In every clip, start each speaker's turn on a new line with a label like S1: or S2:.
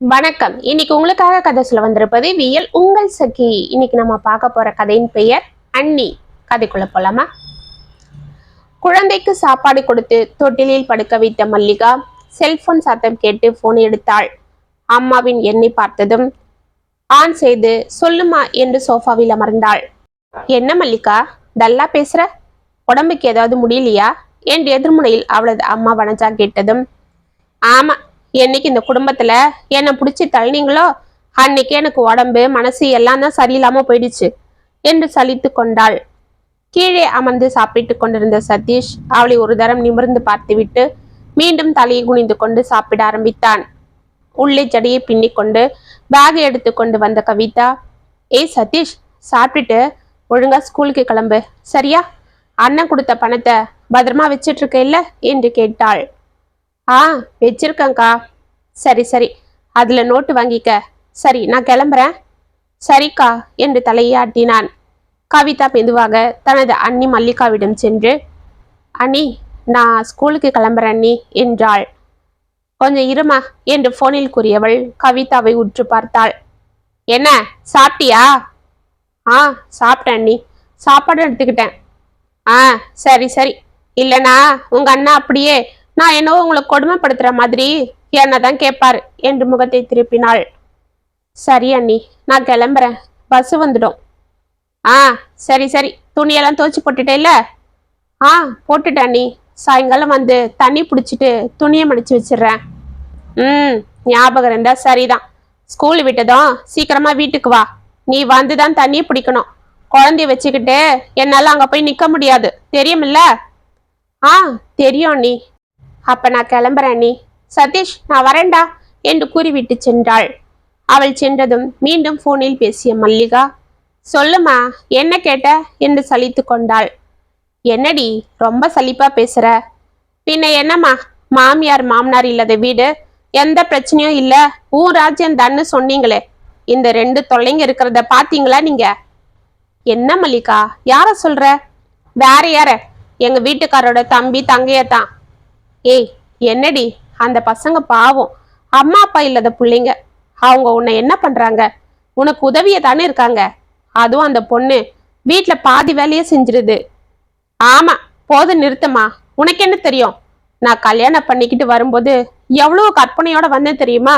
S1: வணக்கம். இன்னைக்கு உங்களுக்காக கதை சொல்ல வந்திருப்பது வியல் உங்கள் சகி. இன்னைக்கு நம்ம பார்க்க போற கதையின் பெயர் அண்ணி. கதைக்குள்ள போலாமா? குழந்தைக்கு சாப்பாடு கொடுத்து தொட்டிலில் படுக்க வைத்த மல்லிகா செல்போன் சத்தம் கேட்டு போன் எடுத்தாள். அம்மாவின் எண்ணை பார்த்ததும் ஆன் செய்து சொல்லுமா என்று சோஃபாவில் அமர்ந்தாள். என்ன மல்லிகா, டல்லா பேசுற? உடம்புக்கு ஏதாவது முடியலையா என்று எதிர்முனையில் அவளது அம்மா வனஜா கேட்டதும், ஆமா, என்னைக்கு இந்த குடும்பத்துல என்னை பிடிச்சி தள்ளினீங்களோ அன்னைக்கு எனக்கு உடம்பு மனசு எல்லாம் தான் சரியில்லாம போயிடுச்சு என்று சலித்து கொண்டாள். கீழே அமர்ந்து சாப்பிட்டு கொண்டிருந்த சதீஷ் அவளை ஒரு தரம் நிமிர்ந்து பார்த்துவிட்டு மீண்டும் தலையை குனிந்து கொண்டு சாப்பிட ஆரம்பித்தான். உள்ளே ஜடியை பின்னிக்கொண்டு பேகை எடுத்து கொண்டு வந்த கவிதா, ஏய் சதீஷ், சாப்பிட்டுட்டு ஒழுங்கா ஸ்கூலுக்கு கிளம்பு, சரியா? அண்ணன் கொடுத்த பணத்தை பத்திரமா வச்சிட்டு இருக்க இல்ல என்று கேட்டாள். வச்சிருக்கேங்க்கா. சரி சரி, அதுல நோட்டு வாங்கிக்க. சரி, நான் கிளம்புறேன். சரிக்கா என்று தலையாட்டினான். கவிதா மெதுவாக தனது அண்ணி மல்லிகாவிடம் சென்று, அண்ணி, நான் ஸ்கூலுக்கு கிளம்புறேன் அண்ணி என்றாள். கொஞ்சம் இருமா என்று போனில் கூறியவள் கவிதாவை உற்று பார்த்தாள். என்ன, சாப்பிட்டியா? சாப்பிட்டேன் அண்ணி, சாப்பாடு எடுத்துக்கிட்டேன். சரி சரி, இல்லைனா உங்க அண்ணா அப்படியே நான் என்னவோ உங்களை கொடுமைப்படுத்துற மாதிரி என்னதான் கேட்பாரு என்று முகத்தை திருப்பினாள். சரி அண்ணி, நான் கிளம்புறேன், பஸ் வந்துடும். சரி சரி, துணியெல்லாம் துவைச்சு போட்டுட்டேல்ல? போட்டுட்டேன் அண்ணி. சாயங்காலம் வந்து தண்ணி பிடிச்சிட்டு துணியை மடிச்சு வச்சிடுறேன். ஞாபகம் இருந்தா சரிதான். ஸ்கூல் விட்டதும் சீக்கிரமா வீட்டுக்கு வா. நீ வந்துதான் தண்ணி பிடிக்கணும். குழந்தைய வச்சுக்கிட்டு என்னால அங்க போய் நிக்க முடியாது, தெரியுமில்ல? தெரியும் அண்ணி. அப்ப நான் கிளம்புறேன் அண்ணி. சதீஷ், நான் வரேன்டா என்று கூறிவிட்டு சென்றாள். அவள் சென்றதும் மீண்டும் போனில் பேசிய மல்லிகா, சொல்லுமா, என்ன கேட்ட என்று சலித்து கொண்டாள். என்னடி ரொம்ப சலிப்பா பேசுற? பின்ன என்னம்மா, மாமியார் மாமனார் இல்லாத வீடு, எந்த பிரச்சனையும் இல்ல, ஊர் ராஜ்யம் தான்னு சொன்னீங்களே, இந்த 2 தொல்லைங்க இருக்கிறத பாத்தீங்களா நீங்க? என்ன மல்லிகா, யார சொல்ற? வேற யார? எங்க வீட்டுக்காரோட தம்பி தங்கையத்தான். ஏய், என்னடி, அந்த பசங்க பாவம், அம்மா அப்பா இல்லாத பிள்ளைங்க. அவங்க உன்னை என்ன பண்றாங்க? உனக்கு உதவிய தானே இருக்காங்க. அதுவும் அந்த பொண்ணு வீட்டுல பாதி வேலையே செஞ்சிருது. ஆமா, போது நிறுத்தமா. உனக்கு என்ன தெரியும்? நான் கல்யாணம் பண்ணிக்கிட்டு வரும்போது எவ்வளவு கற்பனையோட வந்தேன் தெரியுமா?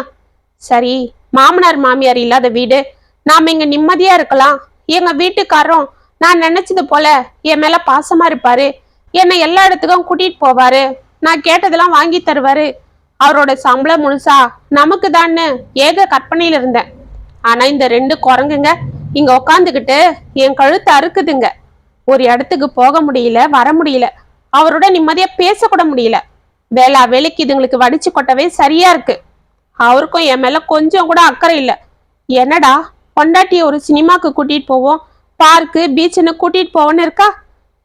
S1: சரி, மாமனார் மாமியார் இல்லாத வீடு, நாம இங்க நிம்மதியா இருக்கலாம். எங்க வீட்டுக்காரரும் நான் நினைச்சது போல என் மேல பாசமா இருப்பாரு. என்னை எல்லா இடத்துக்கும் கூட்டிட்டு போவாரு. நான் கேட்டதெல்லாம் வாங்கி தருவாரு. அவரோட சம்பளம் முழுசா நமக்கு தான்னு ஏக கற்பனையில இருந்தேன். ஆனா இந்த 2 குரங்குங்க இங்க உக்காந்துக்கிட்டு என் கழுத்து அறுக்குதுங்க. ஒரு இடத்துக்கு போக முடியல, வர முடியல, அவரோட நிம்மதியா பேசக்கூட முடியல. வேலைக்கு இதுங்களுக்கு வடிச்சு கொட்டவே சரியா இருக்கு. அவருக்கும் என் மேல கொஞ்சம் கூட அக்கறை இல்லை. என்னடா, பொண்டாட்டிய ஒரு சினிமாக்கு கூட்டிட்டு போவோம், பார்க்கு பீச்சுன்னு கூட்டிட்டு போவோன்னு இருக்கா.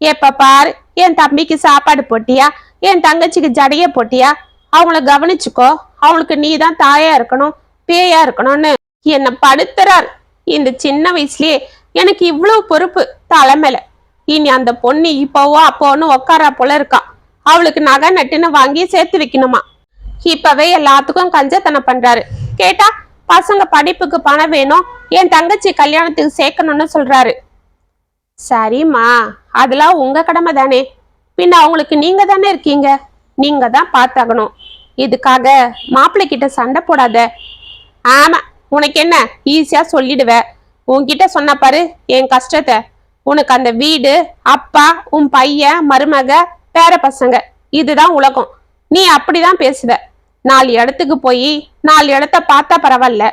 S1: எப்ப பாரு என் தம்பிக்கு சாப்பாடு போட்டியா, என் தங்கச்சிக்கு ஜடைய போட்டியா, அவங்கள கவனிச்சுக்கோ, அவங்களுக்கு நீ தான் தாயா இருக்கணும், பேயா இருக்கணும்னு என்ன படுத்துறார். இந்த சின்ன வயசுலயே எனக்கு இவ்வளவு பொறுப்பு தலைமையில. இனி அந்த பொண்ணு இப்போவோ அப்போன்னு உக்காரா போல இருக்கா. அவளுக்கு நகை நட்டுன்னு வாங்கி சேர்த்து வைக்கணுமா. இப்பவே எல்லாத்துக்கும் கஞ்சத்தனம் பண்றாரு. கேட்டா பசங்க படிப்புக்கு பணம் வேணும், என் தங்கச்சி கல்யாணத்துக்கு சேர்க்கணும்னு சொல்றாரு. சரிம்மா, அதெல்லாம் உங்க கடமை தானே. பின்ன அவங்களுக்கு நீங்க தானே இருக்கீங்க, நீங்க தான் பார்த்தாகணும். இதுக்காக மாப்பிள்ளை கிட்ட சண்டை போடாத. ஆமா, உனக்கு என்ன, ஈஸியா சொல்லிடுவ. உன்கிட்ட சொன்ன பாரு என் கஷ்டத்தை. உனக்கு அந்த வீடு, அப்பா, உன் பையன், மருமக, பேர பசங்க, இதுதான் உலகம். நீ அப்படிதான் பேசுவ. 4 இடத்துக்கு போய் 4 இடத்த பார்த்தா பரவாயில்ல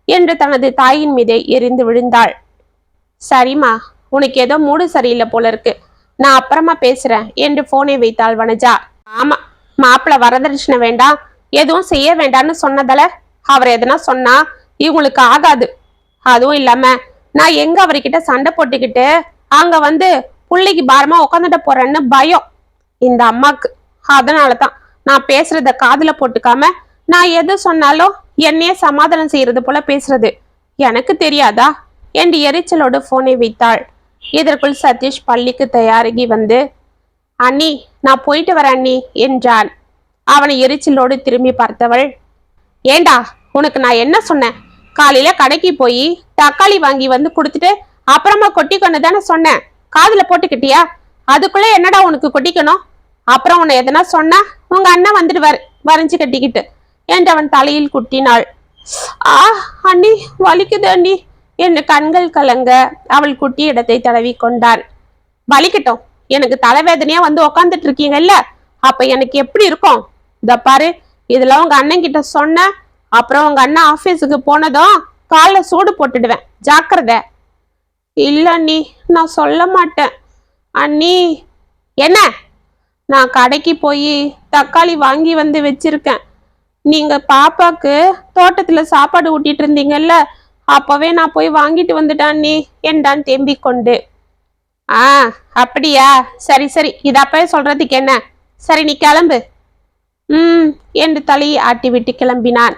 S1: என்று தனது தாயின் மீதே எரிந்து விழுந்தாள். சரிம்மா, உனக்கு ஏதோ மூடு சரியில்லை போல இருக்கு, நான் அப்புறமா பேசுறேன் என்று போனை வைத்தாள் வனஜா. ஆமா, மாப்பிள்ள வரதட்சணை வேண்டாம், எதுவும் செய்ய வேண்டாம்னு சொன்னதால அவர் எதனா சொன்னா இவங்களுக்கு ஆகாது. அதுவும் இல்லாம நான் எங்க அவர்கிட்ட சண்டை போட்டுக்கிட்டு அங்க வந்து பிள்ளைக்கு பாரமா உட்காந்துட்ட போறேன்னு பயம் இந்த அம்மாக்கு. அதனாலதான் நான் பேசுறத காதுல போட்டுக்காம நான் எது சொன்னாலும் என்னையே சமாதானம் செய்யறது போல பேசுறது. எனக்கு தெரியாதா என்று எரிச்சலோடு போனை வைத்தாள். இதற்குள் சதீஷ் பள்ளிக்கு தயாராகி வந்து, அண்ணி, நான் போயிட்டு வரேன் அண்ணி என்றான். அவனை எரிச்சலோடு திரும்பி பார்த்தவள், ஏண்டா, உனக்கு நான் என்ன சொன்னேன்? காலையில கடைக்கு போய் தக்காளி வாங்கி வந்து கொடுத்துட்டு அப்புறமா கொட்டிக்கொண்டு தானே சொன்னேன். காதுல போட்டுக்கிட்டியா? அதுக்குள்ள என்னடா உனக்கு கொட்டிக்கணும்? அப்புறம் உன்னை எதனா சொன்னா உங்க அண்ணன் வந்துடுவாரு வரைஞ்சு கட்டிக்கிட்டு என்று அவன் தலையில் குட்டினாள். ஆ அண்ணி, வலிக்குது அண்ணி என்று கண்கள் கலங்க அவள் குட்டிய இடத்தை தடவி கொண்டான். வலிக்கட்டும், எனக்கு தலைவேதனையா வந்து உக்காந்துட்டு இருக்கீங்கல்ல, அப்ப எனக்கு எப்படி இருக்கும்? இத பாரு, இதெல்லாம் உங்க அண்ணன் கிட்ட சொன்ன அப்புறம் உங்க அண்ணன் ஆபீஸுக்கு போனதும் கால சூடு போட்டுடுவேன், ஜாக்கிரதை. இல்ல அண்ணி, நான் சொல்ல மாட்டேன். அண்ணி. என்ன? நான் கடைக்கு போய் தக்காளி வாங்கி வந்து வச்சிருக்கேன். நீங்க பாப்பாக்கு தோட்டத்துல சாப்பாடு ஊட்டிட்டு இருந்தீங்கல்ல, அப்பவே நான் போய் வாங்கிட்டு வந்துட்டேன் அண்ணி என்றான் தேம்பிக் கொண்டு. ஆ அப்படியா, சரி சரி, இது அப்பவே சொல்றதுக்கு என்ன? சரி நீ கிளம்பு. என்று தலையை ஆட்டி விட்டு கிளம்பினான்.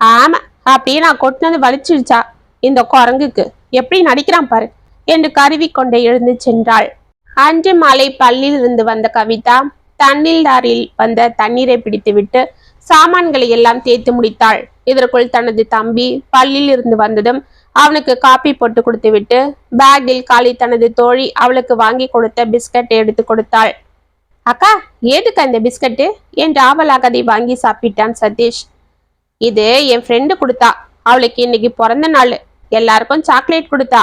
S1: ஆமா, அப்படியே நான் கொட்டினது வலிச்சிருச்சா இந்த குரங்குக்கு, எப்படி நடிக்கிறான் பாரு என்று கருவிக்கொண்டே எழுந்து சென்றாள். அன்று மாலை பள்ளியில் இருந்து வந்த கவிதா தண்ணீர்தாரில் வந்த தண்ணீரை பிடித்துவிட்டு சாமான்களை எல்லாம் தேய்த்து முடித்தாள். இதற்குள் தனது தம்பி பள்ளியில் இருந்து வந்ததும் அவனுக்கு காப்பி போட்டு கொடுத்து விட்டு பேக்கில் காலி தனது தோழி அவளுக்கு வாங்கி கொடுத்த பிஸ்கட்டை எடுத்து கொடுத்தாள். அக்கா, ஏதுக்கா இந்த பிஸ்கட்டு என்று ஆவலாக அதை வாங்கி சாப்பிட்டான் சதீஷ். இது என் ஃப்ரெண்டு கொடுத்தா, அவளுக்கு இன்னைக்கு பிறந்த நாள், எல்லாருக்கும் சாக்லேட் கொடுத்தா,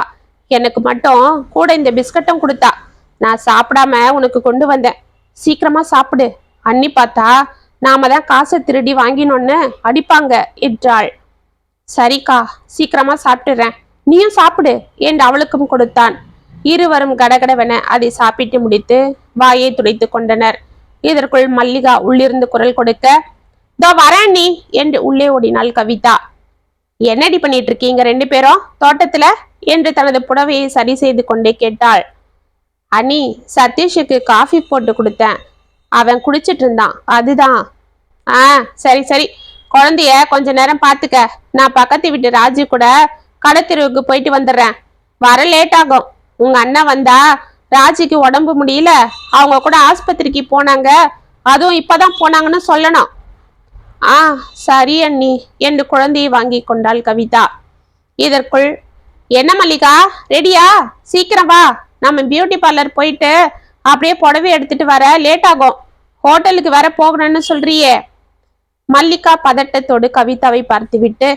S1: எனக்கு மட்டும் கூட இந்த பிஸ்கட்டும் கொடுத்தா. நான் சாப்பிடாம உனக்கு கொண்டு வந்தேன், சீக்கிரமா சாப்பிடு. அண்ணி பார்த்தா நாம தான் காசை திருடி வாங்கினோன்னு அடிப்பாங்க என்றாள். சரிக்கா, சீக்கிரமா சாப்பிட்டுறேன், நீயும் சாப்பிடு என்று அவளுக்கும் கொடுத்தான். இருவரும் கடகடவென அதை சாப்பிட்டு முடித்து வாயை துடைத்து கொண்டனர். இதற்குள் மல்லிகா உள்ளிருந்து குரல் கொடுக்க, தோ வரேன் நீ என்று உள்ளே ஓடினாள் கவிதா. என்னடி பண்ணிட்டு இருக்கீங்க ரெண்டு பேரும் தோட்டத்துல என்று தனது புடவையை சரி செய்து கொண்டே கேட்டாள். அண்ணி, சதீஷுக்கு காஃபி போட்டு கொடுத்தேன், அவன் குடிச்சிட்டு இருந்தான், அதுதான். ஆ சரி சரி, குழந்தைய கொஞ்ச நேரம் பார்த்துக்க, நான் பக்கத்து வீட்டு ராஜு கூட கடத்தெருவுக்கு போயிட்டு வந்துடுறேன், வர லேட் ஆகும். உங்க அண்ணன் வந்தா ராஜிக்கு உடம்பு முடியல, அவங்க கூட ஆஸ்பத்திரிக்கு போனாங்க, அதுவும் இப்பதான் போனாங்கன்னு சொல்லணும். ஆ சரி அண்ணி என்று குழந்தையை வாங்கி கொண்டாள் கவிதா. இதற்குள், என்ன மல்லிகா, ரெடியா? சீக்கிரம் வா, நம்ம பியூட்டி பார்லர் போயிட்டு அப்படியே புடவை எடுத்துட்டு வர லேட் ஆகும், ஹோட்டலுக்கு வர போகணும்னு சொல்றியே. மல்லிகா பதட்டத்தோடு கவிதாவை பார்த்துவிட்டு,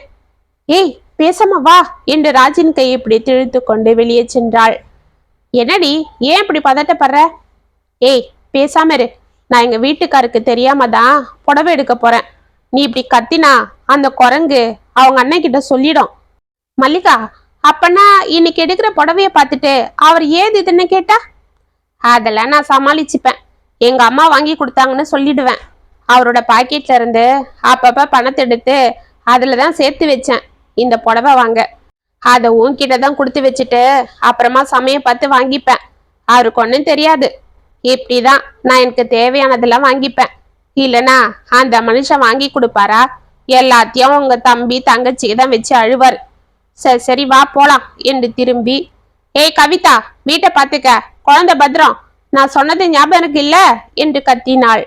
S1: ஏய் பேசாம வா என்று ராஜின் கையை பிடித்து இழுத்து கொண்டு வெளியே சென்றாள். என்னடி, ஏன் இப்படி பதட்டப்படுற? ஏய் பேசாம இரு, நான் எங்க வீட்டுக்காருக்கு தெரியாம தான் புடவை எடுக்க போறேன், நீ இப்படி கத்தினா அந்த குரங்கு அவங்க அண்ணன் கிட்ட சொல்லிடும். மல்லிகா, அப்பனா இன்னைக்கு எடுக்கிற புடவைய பார்த்துட்டு அவர் ஏது இதுன்னு கேட்டா? அதெல்லாம் நான் சமாளிச்சுப்பேன், எங்க அம்மா வாங்கி கொடுத்தாங்கன்னு சொல்லிடுவேன். அவரோட பாக்கெட்ல இருந்து அப்பப்ப பணத்தை எடுத்து அதுலதான் சேர்த்து வச்சேன் இந்த புடவை வாங்க, அதை உன்கிட்ட தான் கொடுத்து வச்சுட்டு அப்புறமா சமயம் பார்த்து வாங்கிப்பேன், அவருக்கு ஒன்றும் தெரியாது. இப்படிதான் நான் எனக்கு தேவையானதெல்லாம் வாங்கிப்பேன், இல்லைனா அந்த மனுஷன் வாங்கி கொடுப்பாரா? எல்லாத்தையும் உங்க தம்பி தங்கச்சிக்கு தான் வச்சு அழுவார். சரி சரி வா போலாம் என்று திரும்பி, ஏய் கவிதா, வீட்டை பார்த்துக்க, குழந்தை பத்திரம், நான் சொன்னது ஞாபகம் இருக்கு இல்ல என்று கத்தினாள்.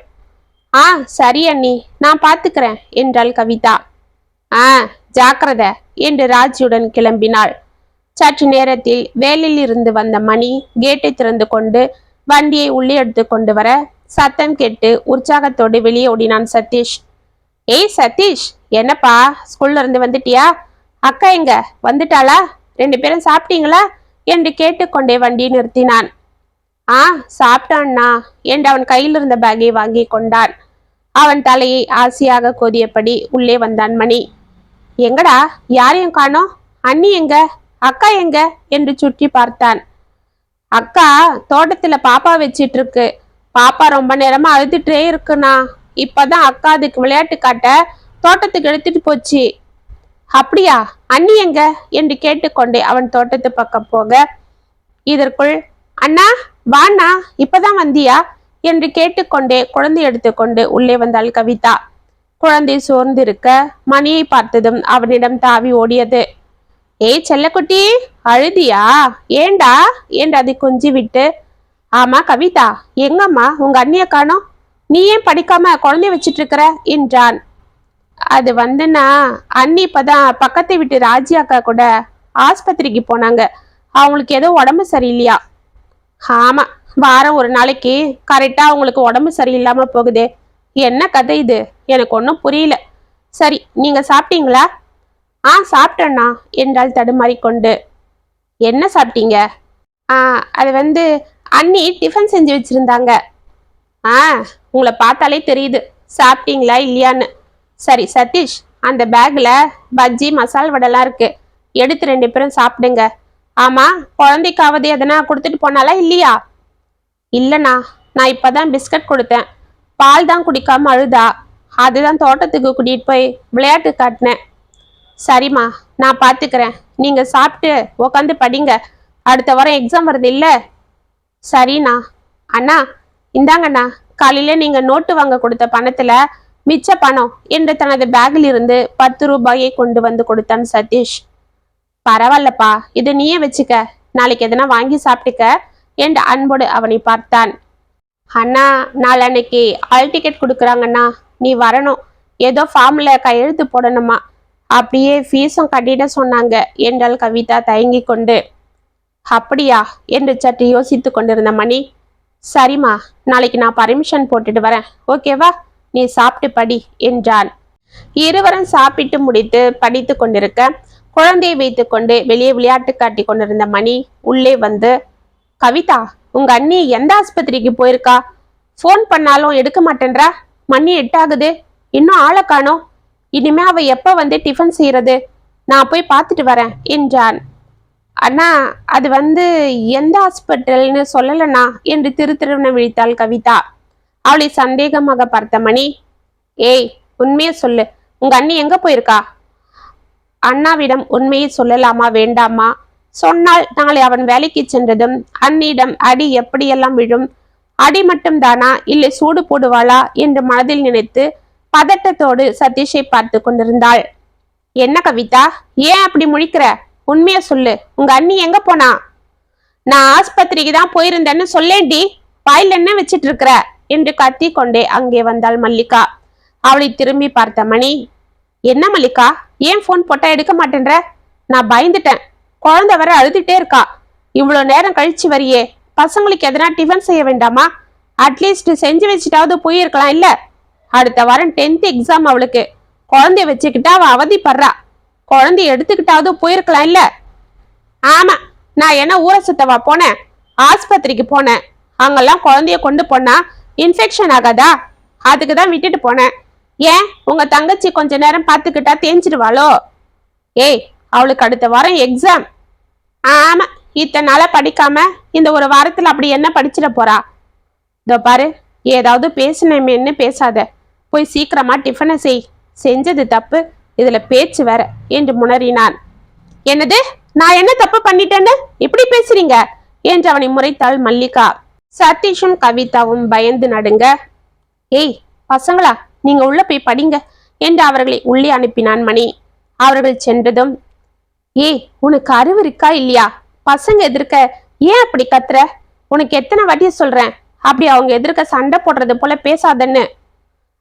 S1: ஆ சரி அண்ணி, நான் பார்த்துக்கிறேன் என்றாள் கவிதா. ஆ ஜாக்கிரதை என்று ராஜியுடன் கிளம்பினாள். சற்று நேரத்தில் வேலையில் இருந்து வந்த மணி கேட்டை திறந்து கொண்டு வண்டியை உள்ளே எடுத்து கொண்டு வர சத்தம் கேட்டு உற்சாகத்தோடு வெளியே ஓடினான் சதீஷ். ஏய் சதீஷ், என்னப்பா ஸ்கூல்ல இருந்து வந்துட்டியா? அக்கா எங்க வந்துட்டாளா? ரெண்டு பேரும் சாப்பிட்டீங்களா என்று கேட்டுக்கொண்டே வண்டியை நிறுத்தினான். ஆ சாப்பிட்டான்னா என்று அவன் கையில் இருந்த பேக்கை வாங்கி கொண்டான். அவன் தலையை ஆசையாக கோதியபடி உள்ளே வந்தான் மணி. எங்கடா, யாரையும் காணோம், அண்ணி எங்க, அக்கா எங்க என்று சுற்றி பார்த்தான். அக்கா தோட்டத்துல பாப்பா வச்சிட்டு இருக்கு, பாப்பா ரொம்ப நேரமா அழுதுட்டே இருக்குண்ணா, இப்பதான் அக்கா அதுக்கு விளையாட்டு காட்ட தோட்டத்துக்கு எடுத்துட்டு போச்சு. அப்படியா, அண்ணி எங்க என்று கேட்டுக்கொண்டே அவன் தோட்டத்து பக்கம் போக, இதற்குள் அண்ணா வாண்ணா, இப்பதான் வந்தியா என்று கேட்டுக்கொண்டே குழந்தை எடுத்துக்கொண்டு உள்ளே வந்தாள் கவிதா. குழந்தை சோர்ந்திருக்க மணியை பார்த்ததும் அவனிடம் தாவி ஓடியது. ஏய் செல்லக்குட்டி, அழுதியா? ஏண்டா என்று அதை கொஞ்சி விட்டு, ஆமா கவிதா, எங்கம்மா உங்க அண்ணிய காணோம், நீ ஏன் படிக்காம குழந்தைய வச்சிட்டு இருக்கிற என்றான். அது வந்துன்னா அண்ணி இப்பதான் பக்கத்து வீட்டு ராஜி அக்கா கூட ஆஸ்பத்திரிக்கு போனாங்க. அவங்களுக்கு ஏதோ உடம்பு சரியில்லையா. ஆமா, வாரம் ஒரு நாளைக்கு கரெக்டா அவங்களுக்கு உடம்பு சரியில்லாம போகுதே. என்ன கதை இது? எனக்கு ஒன்றும் புரியல. சரி, நீங்க சாப்பிட்டீங்களா? சாப்பிட்டேண்ணா என்றால் தடுமாறிக்கொண்டு. என்ன சாப்பிட்டீங்க? அது வந்து அண்ணி டிஃபன் செஞ்சு வச்சிருந்தாங்க. ஆ உங்களை பார்த்தாலே தெரியுது சாப்பிட்டீங்களா இல்லையான்னு. சரி சதீஷ், அந்த பேக்ல பஜ்ஜி மசால் வடைலாம் இருக்கு, எடுத்து 2 பேரும் சாப்பிடுங்க. ஆமா, குழந்தைக்காவது எதனா கொடுத்துட்டு போனாலா இல்லையா? இல்லைண்ணா, நான் இப்பதான் பிஸ்கட் கொடுத்தேன். பால் தான் குடிக்காம அழுதா. அதுதான் தோட்டத்துக்கு கூட்டிகிட்டு போய் விளையாட்டு காட்டினேன். சரிம்மா, நான் பார்த்துக்கிறேன். நீங்கள் சாப்பிட்டு உக்காந்து படிங்க. அடுத்த வாரம் எக்ஸாம் வருது இல்லை? சரிண்ணா. அண்ணா இந்தாங்கண்ணா, காலையில் நீங்கள் நோட்டு வாங்க கொடுத்த பணத்தில் மிச்ச பணம் என்று தனது பேக்கில் இருந்து 10 ரூபாயை கொண்டு வந்து கொடுத்தான் சதீஷ். பரவாயில்லப்பா, இது நீயே வச்சுக்க, நாளைக்கு எதனா வாங்கி சாப்பிட்டுக்க என்று அன்போடு அவனை பார்த்தான். அண்ணா, நாளன்னைக்கு ஹால் டிக்கெட் கொடுக்குறாங்கண்ணா, நீ வரணும். ஏதோ ஃபார்மில் கையெழுத்து போடணுமா, அப்படியே ஃபீஸும் கட்டிட சொன்னாங்க என்றாள் கவிதா தயங்கி கொண்டு. அப்படியா என்று சற்று யோசித்து கொண்டிருந்த மணி, சரிம்மா, நாளைக்கு நான் பர்மிஷன் போட்டுட்டு வரேன், ஓகேவா? நீ சாப்பிட்டு படி என்றான். இருவரும் சாப்பிட்டு முடித்து படித்து கொண்டிருக்க குழந்தையை வைத்து கொண்டு வெளியே விளையாட்டு காட்டி கொண்டிருந்த மணி உள்ளே வந்து, கவிதா, உங்க அண்ணி எந்த ஆஸ்பத்திரிக்கு போயிருக்கா? ஃபோன் பண்ணாலும் எடுக்க மாட்டேன்றா. மணி 8 ஆகுது, இன்னும் ஆளை காணோம். இனிமே அவ எப்ப வந்து டிஃபன் செய்யறது? நான் போய் பார்த்துட்டு வரேன் என்றான். அண்ணா, அது வந்து எந்த ஹாஸ்பிட்டல்னு சொல்லலண்ணா என்று திருத்திருவன விழித்தாள் கவிதா. அவளை சந்தேகமாக பார்த்த மணி, ஏய், உண்மையை சொல்லு, உங்க அண்ணி எங்க போயிருக்கா? அண்ணாவிடம் உண்மையை சொல்லலாமா வேண்டாமா? சொன்னால் நாளை அவன் வேலைக்கு சென்றதும் அண்ணியிடம் அடி எப்படியெல்லாம் விழும். அடி மட்டும் தானா, இல்லை சூடு போடுவாளா என்று மனதில் நினைத்து பதட்டத்தோடு சதீஷை பார்த்து கொண்டிருந்தாள். என்ன கவிதா, ஏன் அப்படி முழிக்கிற? உண்மைய சொல்லு, உங்க அண்ணி எங்க போனா? நான் ஆஸ்பத்திரிக்கு தான் போயிருந்தேன்னு சொல்லேண்டி, வாயில் என்ன வச்சிட்டு இருக்கிற என்று கத்தி கொண்டே அங்கே வந்தாள் மல்லிகா. அவளை திரும்பி பார்த்த மணி, என்ன மல்லிகா, ஏன் போன் போட்டா எடுக்க மாட்டேன்ற? நான் பயந்துட்டேன், குழந்தை வர அழுதுட்டே இருக்கா. இவ்வளவு நேரம் கழிச்சு வரியே, பசங்களுக்கு எதனா டிஃபன் செய்ய வேண்டாமா? அட்லீஸ்ட் செஞ்சு வச்சுட்டாவது போயிருக்கலாம் இல்ல? அடுத்த வாரம் 10th எக்ஸாம் அவளுக்கு. குழந்தைய வச்சுக்கிட்டா அவ அவதிப்படுறா. குழந்தைய எடுத்துக்கிட்டாவது போயிருக்கலாம் இல்ல? ஆமா, நான் என்ன ஊரை சுத்தவா போனேன்? ஆஸ்பத்திரிக்கு போனேன். அங்கெல்லாம் குழந்தைய கொண்டு போனா இன்ஃபெக்ஷன் ஆகாதா? அதுக்கு தான் விட்டுட்டு போனேன். ஏன் உங்க தங்கச்சி கொஞ்ச நேரம் பார்த்துக்கிட்டா தேஞ்சிடுவாளோ? ஏய், அவளுக்கு அடுத்த வாரம் எக்ஸாம். ஆமா, இத்தனை நாளா படிக்காம இந்த ஒரு வாரத்துல அப்படி என்ன படிச்சிட போறா? இதோ பாரு, ஏதாவது பேசினேன்னு பேசாத. போய் சீக்கிரமா டிஃபனை செய். செஞ்சது தப்பு, இதுல பேச்சு வேற என்று முனறினான். என்னது, நான் என்ன தப்பு பண்ணிட்டேன்னு இப்படி பேசுறீங்க என்று அவனை முறைத்தாள் மல்லிகா. சதீஷும் கவிதாவும் பயந்து நடுங்க. ஏய் பசங்களா, நீங்க உள்ள போய் படிங்க என்று அவர்களை உள்ளே அனுப்பினான் மணி. அவர்கள் சென்றதும், ஏய் உனக்கு அறிவு இருக்கா இல்லையா? பசங்க எதிர்க்க ஏன் அப்படி கத்துற? உனக்கு எத்தனை வாட்டி சொல்றேன், அப்படி அவங்க எதிர்க்க சண்டை போடுறது போல பேசாதன்னு.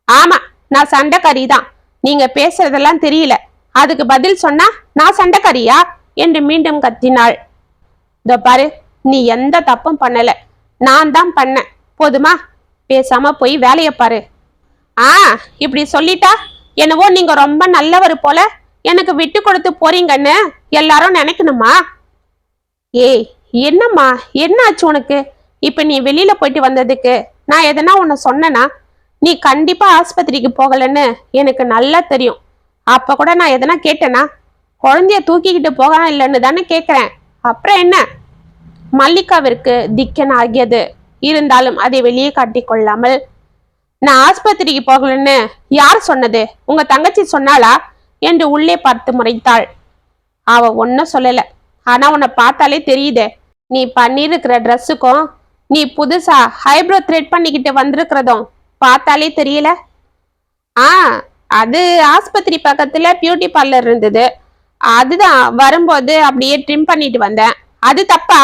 S1: ஆமா, நான் சண்டைக்காரி தான். நீங்க பேசுறதெல்லாம் தெரியல, அதுக்கு பதில் சொன்னா நான் சண்டைக்காரியா என்று மீண்டும் கத்தினாள். இதோ பாரு, நீ எந்த தப்பும் பண்ணல, நான் தான் பண்ணேன். போதுமா? பேசாம போய் வேலையை பாரு. இப்படி சொல்லிட்டா என்னவோ நீங்க ரொம்ப நல்லவர் போல எனக்கு விட்டு கொடுத்து போறீங்கன்னு எல்லாரும் நினைக்கணுமா? ஏய் என்னம்மா, என்ன ஆச்சு உனக்கு? இப்ப நீ வெளியில போயிட்டு வந்ததுக்கு நான் எதனா உன்னை சொன்னனா? நீ கண்டிப்பா ஆஸ்பத்திரிக்கு போகலன்னு எனக்கு நல்லா தெரியும். அப்ப கூட நான் எதனா கேட்டேனா? குழந்தைய தூக்கிக்கிட்டு போகலாம் இல்லைன்னு தானே கேட்கிறேன். அப்புறம் என்ன? மல்லிகாவிற்கு திக்கன் ஆகியது. இருந்தாலும் அதை வெளியே காட்டி கொள்ளாமல், நான் ஆஸ்பத்திரிக்கு போகலன்னு யார் சொன்னது? உங்க தங்கச்சி சொன்னாளா என்று உள்ளே பார்த்து முறைத்தாள். அவ ஒன்னும் சொல்லல, ஆனா உன்னை பார்த்தாலே தெரியுதே, நீ பண்ணிருக்கிற ட்ரெஸ்ஸுக்கும் நீ புதுசா ஹைப்ரோ த்ரெட் பண்ணிக்கிட்டு வந்திருக்கிறதும் பார்த்தாலே தெரியல. அது ஆஸ்பத்திரி பக்கத்துல பியூட்டி பார்லர் இருந்தது, அதுதான் வரும்போது அப்படியே ட்ரிம் பண்ணிட்டு வந்தேன். அது தப்பா?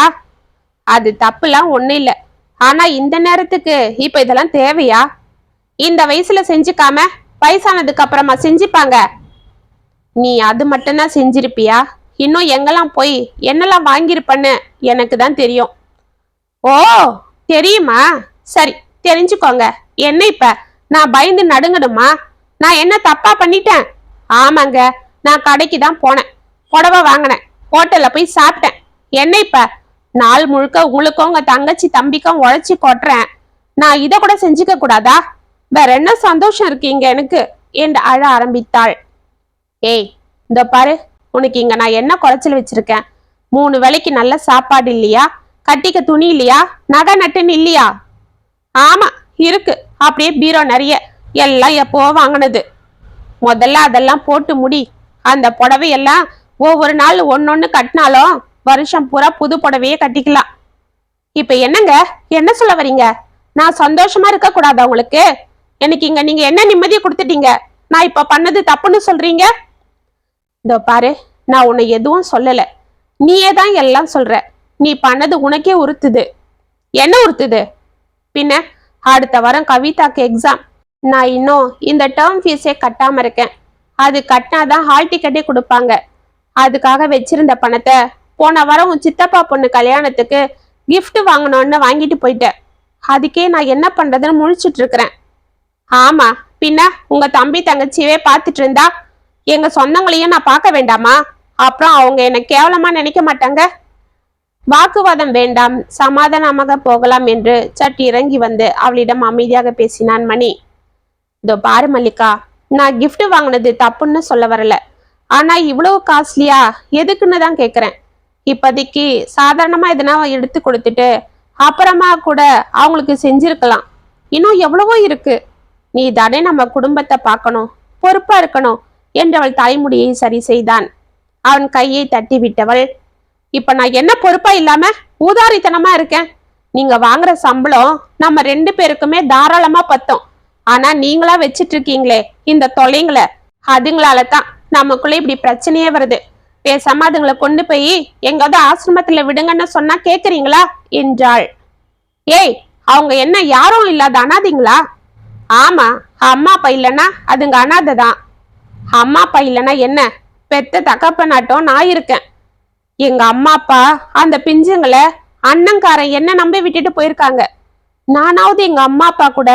S1: அது தப்புலாம் ஒண்ணும் இல்லை. ஆனா இந்த நேரத்துக்கு இப்ப இதெல்லாம் தேவையா? இந்த வயசுல செஞ்சுக்காம வயசானதுக்கு அப்புறமா செஞ்சுப்பாங்க. நீ அது மட்டும்தான் செஞ்சிருப்பியா? இன்னும் எங்கெல்லாம் போய் என்னெல்லாம் வாங்கியிருப்பன்னு எனக்கு தான் தெரியும். ஓ, தெரியுமா? சரி, தெரிஞ்சுக்கோங்க. என்ன இப்ப நான் பயந்து நடுங்கணுமா? நான் என்ன தப்பா பண்ணிட்டேன்? ஆமாங்க, நான் கடைக்கு தான் போனேன், புடவை வாங்கினேன், ஹோட்டல்ல போய் சாப்பிட்டேன். என்ன இப்ப நாள் முழுக்க உங்களுக்கும் உங்க தங்கச்சி தம்பிக்கும் உழைச்சி கொட்டுறேன். நான் இதை கூட செஞ்சுக்க கூடாதா? வேற என்ன சந்தோஷம் இருக்கீங்க எனக்கு என்று அழ ஆரம்பித்தாள். ஏய், இந்த பாரு, உனக்கு இங்க நான் என்ன குறைச்சல் வச்சிருக்கேன்? 3 வேளைக்கு நல்ல சாப்பாடு இல்லையா? கட்டிக்க துணி இல்லையா? நகை நட்டுன்னு இல்லையா? ஆமா இருக்கு, அப்படியே பீரோ நிறைய, எல்லாம் எப்போ வாங்கினது. முதல்ல அதெல்லாம் போட்டு முடி. அந்த புடவையெல்லாம் ஒவ்வொரு நாள் ஒன்னொன்னு கட்டினாலும் வருஷம் பூரா புது புடவையே கட்டிக்கலாம். இப்ப என்னங்க, என்ன சொல்ல வரீங்க? நான் சந்தோஷமா இருக்க கூடாதா உங்களுக்கு? எனக்கு இங்க நீங்க என்ன நிம்மதியை கொடுத்துட்டீங்க? நான் இப்ப பண்ணது தப்புன்னு சொல்றீங்க? இதோ பாரு, நான் உன்னை எதுவும் சொல்லல, நீயே தான் எல்லாம் சொல்ற. நீ பண்ணது உனக்கே உறுத்துது. என்ன உறுத்துது? பின்ன அடுத்த வாரம் கவிதாக்கு எக்ஸாம். நான் இன்னும் இந்த டேர்ம் ஃபீஸே கட்டாம இருக்கேன். அது கட்டினாதான் ஹால் டிக்கெட்டே கொடுப்பாங்க. அதுக்காக வச்சிருந்த பணத்தை போன வாரம் உன் சித்தப்பா பொண்ணு கல்யாணத்துக்கு கிஃப்ட் வாங்கணும்னு வாங்கிட்டு போயிட்டேன். அதுக்கே நான் என்ன பண்றதுன்னு முழிச்சிட்டு இருக்கிறேன். ஆமா, பின்ன உங்க தம்பி தங்கச்சியவே பார்த்துட்டு இருந்தா எங்க சொந்தங்களையும் நான் பார்க்க வேண்டாமா? அப்புறம் அவங்க என்ன கேவலமா நினைக்க மாட்டாங்க? வாக்குவாதம் வேண்டாம், சமாதானமாக போகலாம் என்று சற்று இறங்கி வந்து அவளிடம் அமைதியாக பேசினான் மணி. இதோ பாரு மல்லிகா, நான் கிஃப்ட் வாங்கினது தப்புன்னு சொல்ல வரல. ஆனா இவ்வளவு காஸ்ட்லியா எதுக்குன்னு தான் கேக்குறேன். இப்போதைக்கு சாதாரணமா எதனா எடுத்து கொடுத்துட்டு அப்புறமா கூட அவங்களுக்கு செஞ்சிருக்கலாம். இன்னும் எவ்வளவோ இருக்கு. நீ தானே நம்ம குடும்பத்தை பார்க்கணும், பொறுப்பா இருக்கணும் என்றவள் தலைமுடியை சரி செய்தான். அவன் கையை தட்டி விட்டவள், இப்ப நான் என்ன பொறுப்பா இல்லாம ஊதாரித்தனமா இருக்கேன்? நீங்க வாங்குற சம்பளம் நம்ம 2 பேருக்குமே தாராளமா பத்தும். ஆனா நீங்களா வச்சிட்டு இருக்கீங்களே இந்த தொலைங்களை, அதுங்களால தான் நமக்குள்ள இப்படி பிரச்சனையே வருது. பேசாம அதுங்களை கொண்டு போய் எங்காவது ஆசிரமத்துல விடுங்கன்னு சொன்னா கேக்குறீங்களா என்றாள். ஏய், அவங்க என்ன யாரும் இல்லாத அனாதைங்களா? ஆமா, அம்மா அப்பா இல்லைன்னா அதுங்க அனாதை தான். அம்மா அப்பா இல்லைன்னா என்ன, பெத்த தகப்பனாட்டம் நான் இருக்கேன். எங்க அம்மா அப்பா அந்த பிஞ்சுங்களை அண்ணங்காரன் என்ன நம்பி விட்டுட்டு போயிருக்காங்க. நானாவது எங்க அம்மா அப்பா கூட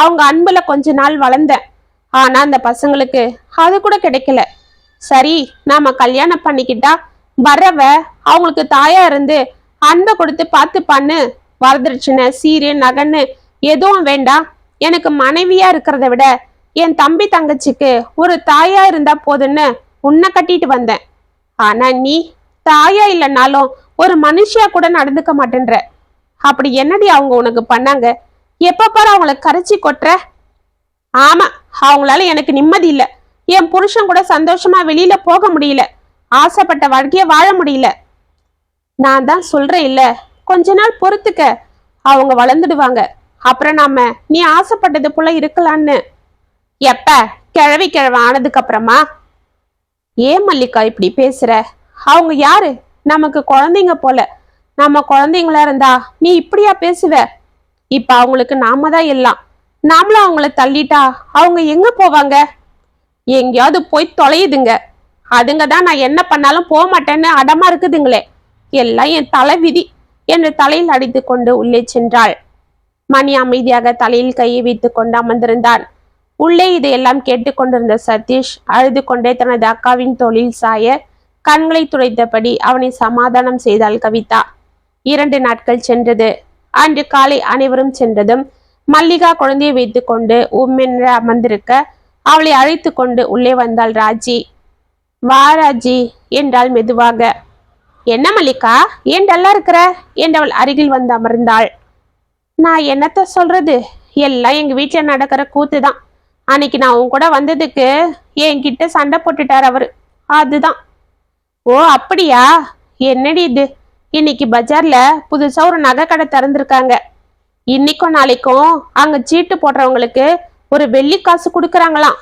S1: அவங்க அன்புல கொஞ்ச நாள் வளர்ந்தேன். ஆனா அந்த பசங்களுக்கு அது கூட கிடைக்கல. சரி, நாம கல்யாணம் பண்ணிக்கிட்டா வரவ அவங்களுக்கு தாயா இருந்து அன்பை கொடுத்து பார்த்துப்பான்னு வரதட்சணை சீரு நகன்னு எதுவும் வேண்டாம், எனக்கு மனைவியா இருக்கிறத விட என் தம்பி தங்கச்சிக்கு ஒரு தாயா இருந்தா போதுன்னு உன்னை கட்டிட்டு வந்தேன். ஆனா நீ தாயா இல்லைனாலும் ஒரு மனுஷியா கூட நடந்துக்க மாட்டேன்ற. அப்படி என்னடி அவங்க உனக்கு பண்ணாங்க? எப்ப பாரு அவங்கள கரைச்சி கொட்டுற. ஆமா, அவங்களால எனக்கு நிம்மதி இல்லை. என் புருஷன் கூட சந்தோஷமா வெளியில போக முடியல, ஆசைப்பட்ட வாழ்க்கைய வாழ முடியல. நான் தான் சொல்றேன் இல்ல, கொஞ்ச நாள் பொறுத்துக்க, அவங்க வளர்ந்துடுவாங்க. அப்புறம் நாம நீ ஆசைப்பட்டது போல இருக்கலான்னு. எப்ப கிழவி கிழவன் ஆனதுக்கு அப்புறமா? ஏன் மல்லிகா இப்படி பேசுற? அவங்க யாரு? நமக்கு குழந்தைங்க போல. நம்ம குழந்தைங்களா இருந்தா நீ இப்படியா பேசுவ? இப்ப அவங்களுக்கு நாம தான் எல்லாம். நாமளும் அவங்கள தள்ளிட்டா அவங்க எங்க போவாங்க? எங்கேயாவது போய் தொலையுதுங்க. அதுங்க தான் நான் என்ன பண்ணாலும் போக மாட்டேன்னு அடமா இருக்குதுங்களே. எல்லாம் என் தலை விதி என்று தலையில் அடித்து கொண்டு உள்ளே சென்றாள். மணி அமைதியாக தலையில் கையை வைத்து கொண்டு அமர்ந்திருந்தான். உள்ளே இதையெல்லாம் கேட்டுக்கொண்டிருந்த சதீஷ் அழுது கொண்டே தனது அக்காவின் தோளில் சாய கண்களை துடைத்தபடி அவனை சமாதானம் செய்தாள் கவிதா. 2 நாட்கள் சென்றது. அன்று காலை அனைவரும் சென்றதும் மல்லிகா குழந்தையை வைத்து கொண்டு உம்மென்ற அமர்ந்திருக்க அவளை அழைத்து கொண்டு உள்ளே வந்தாள் ராஜி. வா ராஜி என்றாள் மெதுவாக. என்ன மல்லிகா, ஏன் டல்லா இருக்கிற என்றவள் அருகில் வந்து அமர்ந்தாள். நான் என்னத்த சொல்றது, எல்லாம் எங்க வீட்டுல நடக்கிற கூத்து தான். அன்னைக்கு நான் உன் கூட வந்ததுக்கு என்கிட்ட சண்டை போட்டுட்டார் அவரு, அதுதான். ஓ அப்படியா? என்னடி இது, இன்னைக்கு பஜார்ல புதுசா ஒரு நகை கடை திறந்திருக்காங்க. இன்னைக்கும் நாளைக்கும் அங்க சீட்டு போடுறவங்களுக்கு ஒரு வெள்ளி காசு கொடுக்குறாங்களாம்.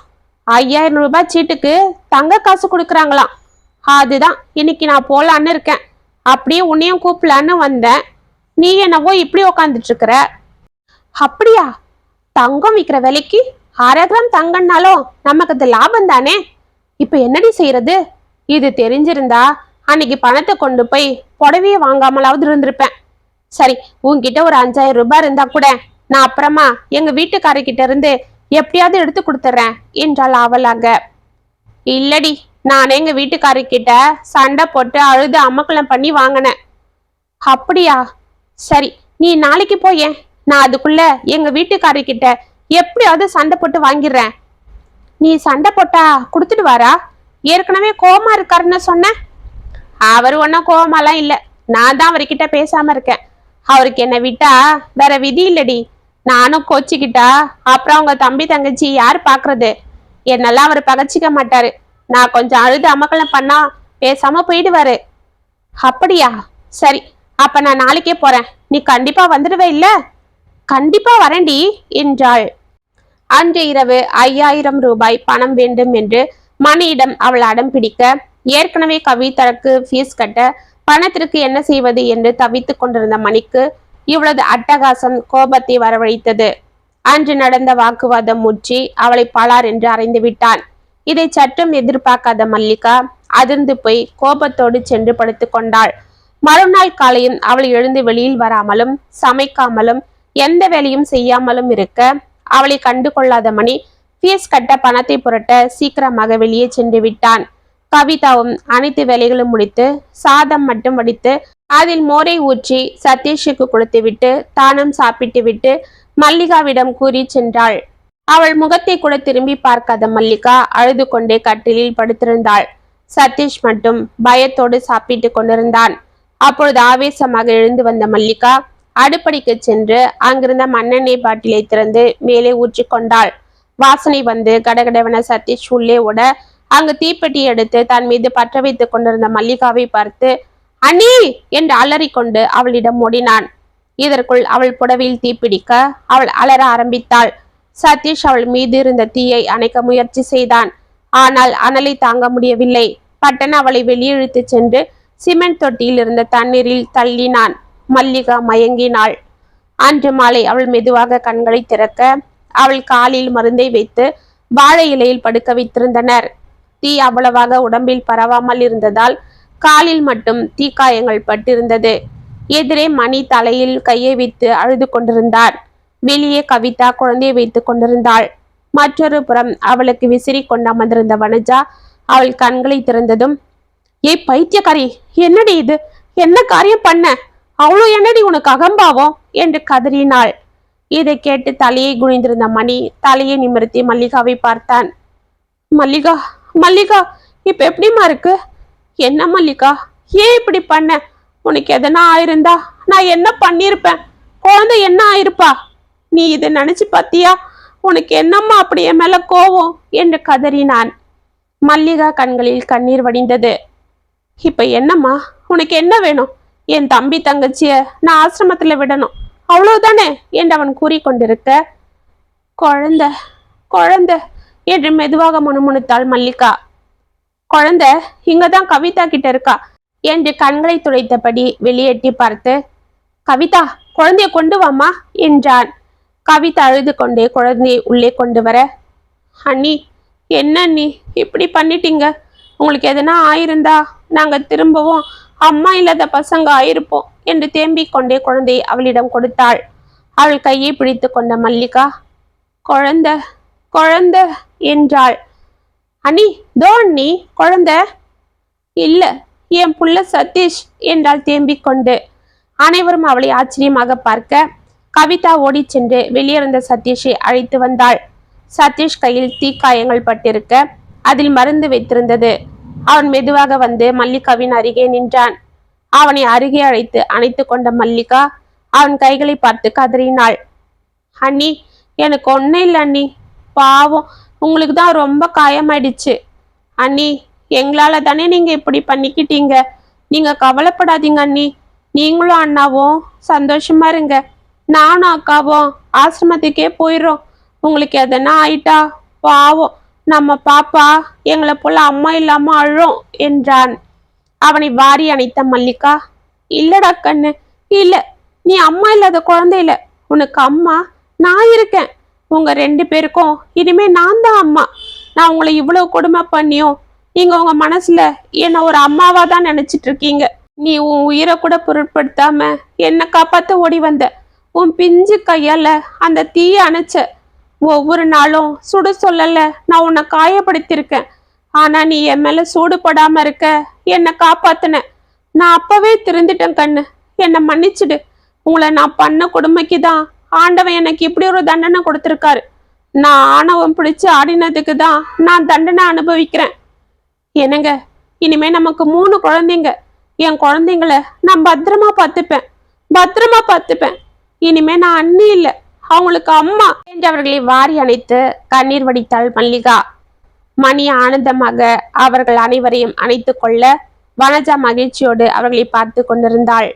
S1: 5000 ரூபாய் சீட்டுக்கு தங்க காசு கொடுக்குறாங்களாம். அதுதான் இன்னைக்கு நான் போலான்னு இருக்கேன். அப்படியே உன்னையும் கூப்பிடலான்னு வந்தேன். நீ என்னவோ இப்படி உக்காந்துட்டு இருக்கிற. அப்படியா? தங்கம் விற்கிற விலைக்கு அரை கிராம் தங்கம்னாலும் நமக்கு அது லாபம் தானே. இப்ப என்னடி செய்யறது? இது தெரிஞ்சிருந்தா அன்னைக்கு பணத்தை கொண்டு போய் புடவையே வாங்காமலாவது இருந்திருப்பேன். சரி, உன்கிட்ட ஒரு 5000 ரூபாய் இருந்தா கூட நான் அப்புறமா எங்க வீட்டுக்காரர்கிட்ட இருந்து எப்படியாவது எடுத்து கொடுத்துட்றேன் என்றாள் ஆவலாக. இல்லடி, நானே எங்க வீட்டுக்காரர்கிட்ட சண்டை போட்டு அழுது அமக்கலம் பண்ணி வாங்கினேன். அப்படியா? சரி, நீ நாளைக்கு போயேன், நான் அதுக்குள்ள எங்க வீட்டுக்காரர்கிட்ட எப்படியாவது சண்டை போட்டு வாங்கிடுறேன். நீ சண்டை போட்டா கொடுத்துட்டு வாரா? ஏற்கனவே கோவமா இருக்காருன்னு சொன்ன. அவர் ஒன்னும் கோவமாலாம் இல்ல, நான் தான் அவர்கிட்ட பேசாம இருக்கேன். அவருக்கு என்ன விட்டா வேற விதி இல்லடி. நானும் கோச்சிக்கிட்டா அப்புறம் அவங்க தம்பி தங்கச்சி யார் பாக்குறது? என்னெல்லாம் அவர் பகச்சிக்க மாட்டாரு. நான் கொஞ்சம் அழுது அமக்கலம் பண்ணா பேசாம போயிடுவாரு. அப்படியா? சரி, அப்ப நான் நாளைக்கே போறேன். நீ கண்டிப்பா வந்துடுவே இல்ல? கண்டிப்பா வரேன்டி என்றாள். அன்று இரவு 5000 ரூபாய் பணம் வேண்டும் என்று மணியிடம் அவள் அடம் பிடிக்க, ஏற்கனவே கவிதாவுக்கு ஃபீஸ் கட்ட பணத்திற்கு என்ன செய்வது என்று தவித்துக் கொண்டிருந்த மணிக்கு இவ்வளவு அட்டகாசம் கோபத்தை வரவழைத்தது. அன்று நடந்த வாக்குவாதம் முற்றி அவளை பலார் என்று அறைந்து விட்டான். இதை சற்றும் எதிர்பார்க்காத மல்லிகா அதிர்ந்து போய் கோபத்தோடு சென்று படுத்துக் கொண்டாள். மறுநாள் காலையும் அவள் எழுந்து வெளியில் வராமலும் சமைக்காமலும் எந்த வேலையும் செய்யாமலும் இருக்க, அவளை கண்டு கொள்ளாத மணி ஃபீஸ் கட்ட பணத்தை புரட்ட சீக்கிரமாக வெளியே சென்று விட்டான். கவிதாவும் அனைத்து வேலைகளும் முடித்து சாதம் மட்டும் வடித்து அதில் மோரை ஊற்றி சதீஷுக்கு கொடுத்து விட்டு தானும் சாப்பிட்டு விட்டு மல்லிகாவிடம் கூறி சென்றாள். அவள் முகத்தை கூட திரும்பி பார்க்காத மல்லிகா அழுது கொண்டே கட்டிலில் படுத்திருந்தாள். சதீஷ் மட்டும் பயத்தோடு சாப்பிட்டு கொண்டிருந்தான். அப்பொழுது ஆவேசமாக எழுந்து வந்த மல்லிகா அடுப்படிக்கு சென்று அங்கிருந்த மண்ணெண்ணெய் பாட்டிலை திறந்து மேலே ஊற்றி கொண்டாள். வாசனை வந்து கடகடவன சதீஷ் உள்ளே ஓட அங்கு தீப்பெட்டி எடுத்து தன் மீது பற்ற வைத்துக் கொண்டிருந்த மல்லிகாவை பார்த்து அண்ணி என்று அலறிக்கொண்டு அவளிடம் ஓடினான். இதற்குள் அவள் புடவையில் தீப்பிடிக்க அவள் அலற ஆரம்பித்தாள். சதீஷ் அவள் மீது இருந்த தீயை அணைக்க முயற்சி செய்தான். ஆனால் அனலை தாங்க முடியவில்லை. பட்டன் அவளை வெளியிழுத்து சென்று சிமெண்ட் தொட்டியில் இருந்த தண்ணீரில் தள்ளினான். மல்லிகா மயங்கினாள். அன்று மாலை அவள் மெதுவாக கண்களை திறக்க அவள் காலில் மருந்தை வைத்து வாழை இலையில் படுக்க வைத்திருந்தனர். தீ அவ்வளவாக உடம்பில் பரவாமல் இருந்ததால் காலில் மட்டும் தீக்காயங்கள் பட்டிருந்தது. எதிரே மணி தலையில் கையை வைத்து அழுது கொண்டிருந்தார். வெளியே கவிதா குழந்தையை வைத்துக் கொண்டிருந்தாள். மற்றொரு புறம் அவளுக்கு விசிறி கொண்டு அமர்ந்திருந்த வனஜா அவள் கண்களை திறந்ததும், ஏய் பைத்தியக்காரி, என்னடி இது? என்ன காரியம் பண்ண? அவ்வளோ என்னடி உனக்கு அகம்பாவம் என்று கதறினாள். இதை கேட்டு தலையை குனிந்திருந்த மணி தலையை நிமிர்த்தி மல்லிகாவை பார்த்தான். மல்லிகா, மல்லிகா, இப்ப எப்படிமா இருக்கு? என்ன மல்லிகா, ஏன் இப்படி பண்ண? உனக்கு எதனா ஆயிருந்தா நான் என்ன பண்ணிருப்பேன்? குழந்தை என்ன ஆயிருப்பா? நீ இதை நினைச்சு பாத்தியா? உனக்கு என்னம்மா அப்படி என் மேல கோவம் என்று கதறினான். மல்லிகா கண்களில் கண்ணீர் வடிந்தது. இப்ப என்னம்மா, உனக்கு என்ன வேணும்? என் தம்பி தங்கச்சிய நான் ஆசிரமத்துல விடணும், அவ்வளவுதானே என்று அவன் கூறிக்கொண்டிருக்க, குழந்தை குழந்தை என்று மெதுவாக முணுமுணுத்தாள் மல்லிகா. குழந்தை இங்கதான் கவிதா கிட்ட இருக்கா என்று கண்களை துடைத்தபடி வெளியேட்டி பார்த்து, கவிதா குழந்தைய கொண்டு வாமா என்றான். கவிதா அழுது கொண்டே குழந்தையை உள்ளே கொண்டு வர, அண்ணி என்ன அண்ணி இப்படி பண்ணிட்டீங்க? உங்களுக்கு எதனா ஆயிருந்தா நாங்க திரும்பவும் அம்மா இல்லாத பசங்க ஆயிருப்போம் என்று தேம்பிக் கொண்டே குழந்தையை அவளிடம் கொடுத்தாள். அவள் கையை பிடித்து கொண்ட மல்லிகா, குழந்தை குழந்தை என்றாள். அண்ணி தோ அண்ணி குழந்தை. இல்ல, என் புள்ள சதீஷ் என்றாள் தேம்பிக் கொண்டு. அனைவரும் அவளை ஆச்சரியமாக பார்க்க கவிதா ஓடி சென்று வெளியிருந்த சதீஷை அழைத்து வந்தாள். சதீஷ் கையில் தீக்காயங்கள் பட்டிருக்க அதில் மருந்து வைத்திருந்தது. அவன் மெதுவாக வந்து மல்லிகாவின் அருகே நின்றான். அவனை அருகே அழைத்து அணைத்து கொண்ட மல்லிகா அவன் கைகளை பார்த்து கதறினாள். அண்ணி எனக்கு ஒன்னும் இல்லை அண்ணி, பாவம் உங்களுக்கு தான் ரொம்ப காயமாயிடுச்சு. அண்ணி எங்களால தானே நீங்க இப்படி பண்ணிக்கிட்டீங்க, நீங்க கவலைப்படாதீங்க அண்ணி. நீங்களும் அண்ணாவும் சந்தோஷமா இருங்க. நானும் அக்காவும் ஆசிரமத்துக்கே போயிடுறோம். உங்களுக்கு எதனா ஆயிட்டா பாவம் நம்ம பாப்பா எங்களை போல அம்மா இல்லாம அழும் என்றான். அவனை வாரி அணைத்த மல்லிகா, இல்லடா கண்ணு, இல்ல, நீ அம்மா இல்லாத குழந்தை இல்ல, உனக்கு அம்மா நான் இருக்கேன். உங்க 2 பேருக்கும் இனிமே நான் தான் அம்மா. நான் உங்களை இவ்வளவு கொடுமை பண்ணியும் நீங்க உங்க மனசுல என்ன ஒரு அம்மாவா தான் நினைச்சிட்டு இருக்கீங்க. நீ உன் உயிரை கூட பொருட்படுத்தாம என்னை காப்பாத்த ஓடி வந்த. உன் பிஞ்சு கையால அந்த தீய அணைச்ச. ஒவ்வொரு நாளும் சுடு சொல்லல நான் உன்னை காயப்படுத்திருக்கேன். ஆனா நீ என் மேல சூடு படாம இருக்க என்னை காப்பாத்தின. நான் அப்பவே திருந்துட்டேன் கண்ணு. என்னை மன்னிச்சுடு. உங்களை நான் பண்ண கொடுமைக்கு தான் ஆண்டவன் எனக்கு இப்படி ஒரு தண்டனை கொடுத்திருக்காரு. நான் ஆணவம் பிடிச்சு ஆடினதுக்கு தான் நான் தண்டனை அனுபவிக்கிறேன். என்னங்க, இனிமே நமக்கு 3 குழந்தைங்க. என் குழந்தைங்கள நான் பத்திரமா பார்த்துப்பேன். இனிமே நான் அண்ணி இல்லை, அவங்களுக்கு அம்மா என்று அவர்களை வாரி அணைத்து கண்ணீர் வடித்தாள் மல்லிகா. மணி ஆனந்தமாக அவர்கள் அனைவரையும் அணைத்து கொள்ள வனஜா மகிழ்ச்சியோடு அவர்களை பார்த்து கொண்டிருந்தாள்.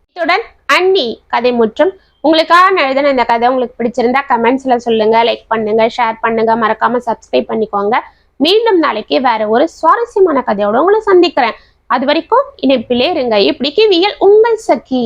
S1: இத்துடன் அண்ணி கதை முற்றும். உங்களுக்காக நான் எழுதின இந்த கதை உங்களுக்கு பிடிச்சிருந்தா கமெண்ட்ஸ்ல சொல்லுங்க, லைக் பண்ணுங்க, ஷேர் பண்ணுங்க, மறக்காம சப்ஸ்கிரைப் பண்ணிக்கோங்க. மீண்டும் நாளைக்கு வேற ஒரு சுவாரஸ்யமான கதையோட உங்களை சந்திக்கிறேன். அது வரைக்கும் இணைப்பிலே இருங்க. இப்படிக்கு வியல் உங்கள் சகி.